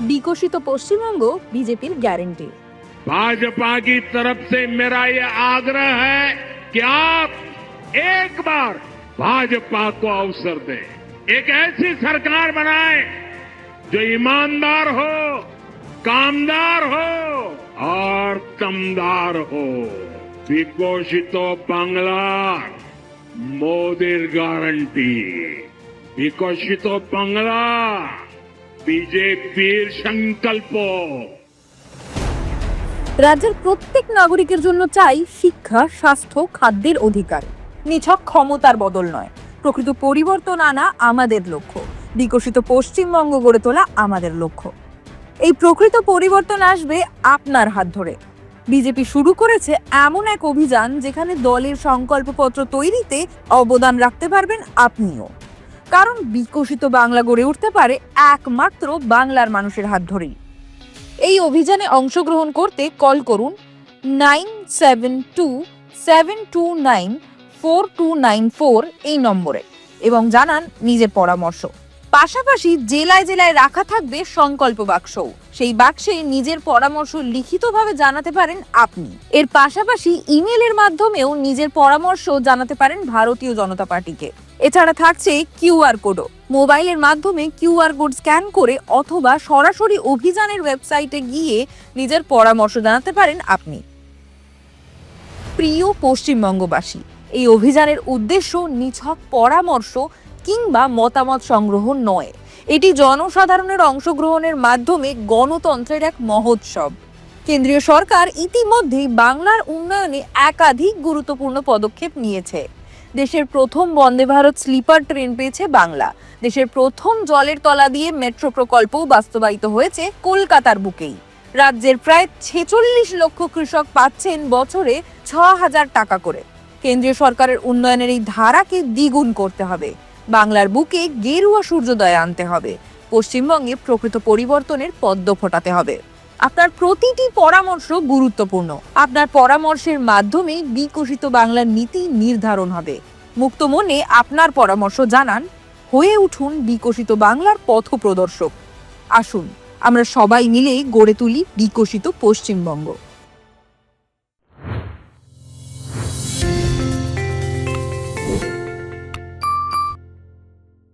বিকশিত পশ্চিমবঙ্গ বিজেপির গ্যারেন্টি। भाजपा की तरफ से मेरा ये आग्रह है कि आप एक बार भाजपा को अवसर दें, एक ऐसी सरकार बनाएं जो ईमानदार हो, कामदार हो और दमदार हो। विकसित बांग्ला मोदीर गारंटी, विकसित बांग्ला बीजेपीर संकल्प। রাজ্যের প্রত্যেক নাগরিকের জন্য চাই শিক্ষা, স্বাস্থ্য, খাদ্যের অধিকার। নিছক ক্ষমতার বদল নয়, প্রকৃত পরিবর্তন আনা আমাদের লক্ষ্য। বিকশিত পশ্চিমবঙ্গ গড়ে তোলা আমাদের লক্ষ্য। এই প্রকৃত পরিবর্তন আসবে আপনার হাত ধরে। বিজেপি শুরু করেছে এমন এক অভিযান যেখানে দলের সংকল্পপত্র তৈরিতে অবদান রাখতে পারবেন আপনিও। কারণ বিকশিত বাংলা গড়ে উঠতে পারে একমাত্র বাংলার মানুষের হাত ধরেই। এই অভিযানে অংশগ্রহণ করতে কল করুন 9727294294 এই নম্বরে এবং জানান নিজের পরামর্শ। পাশাপাশি জেলায় জেলায় রাখা থাকবে সংকল্প বাক্সও। সেই বাক্সে নিজের পরামর্শ লিখিতভাবে জানাতে পারেন আপনি। এর পাশাপাশি ইমেলের মাধ্যমেও নিজের পরামর্শ জানাতে পারেন ভারতীয় জনতা পার্টিকে। এছাড়া থাকছে কিউআর কোডও। মোবাইলের মাধ্যমে কিউআর কোড স্ক্যান করে অথবা সরাসরি অভিযানের ওয়েবসাইটে গিয়ে নিজের পরামর্শ জানাতে পারেন আপনি। প্রিয় পশ্চিমবঙ্গবাসী, এই অভিযানের উদ্দেশ্য নিছক পরামর্শ কিংবা মতামত সংগ্রহ নয়। এটি জনসাধারণের অংশগ্রহণের মাধ্যমে গণতন্ত্রের এক মহোৎসব। কেন্দ্রীয় সরকার ইতিমধ্যেই বাংলার উন্নয়নে একাধিক গুরুত্বপূর্ণ পদক্ষেপ নিয়েছে। দেশের প্রথম বন্দে ভারত স্লিপার ট্রেন পেয়েছে বাংলা। দেশের প্রথম জলের তলা দিয়ে মেট্রো প্রকল্পও বাস্তবায়িত হয়েছে কলকাতার বুকেই। রাজ্যের প্রায় 46 লক্ষ কৃষক পাচ্ছেন বছরে 6,000 টাকা করে। কেন্দ্রীয় সরকারের উন্নয়নের এই ধারাকে দ্বিগুণ করতে হবে। বাংলার বুকে গেরুয়া সূর্যোদয় আনতে হবে। পশ্চিমবঙ্গে প্রকৃত পরিবর্তনের পদ্ম ফোটাতে হবে। আপনার প্রতিটি পরামর্শ গুরুত্বপূর্ণ। আপনার পরামর্শের মাধ্যমে বিকশিত বাংলার নীতি নির্ধারণ হবে। মুক্ত মনে আপনার পরামর্শ জানান। হয়ে উঠুন বিকশিত বাংলার পথপ্রদর্শক। আসুন আমরা সবাই মিলে গড়ে তুলি বিকশিত পশ্চিমবঙ্গ।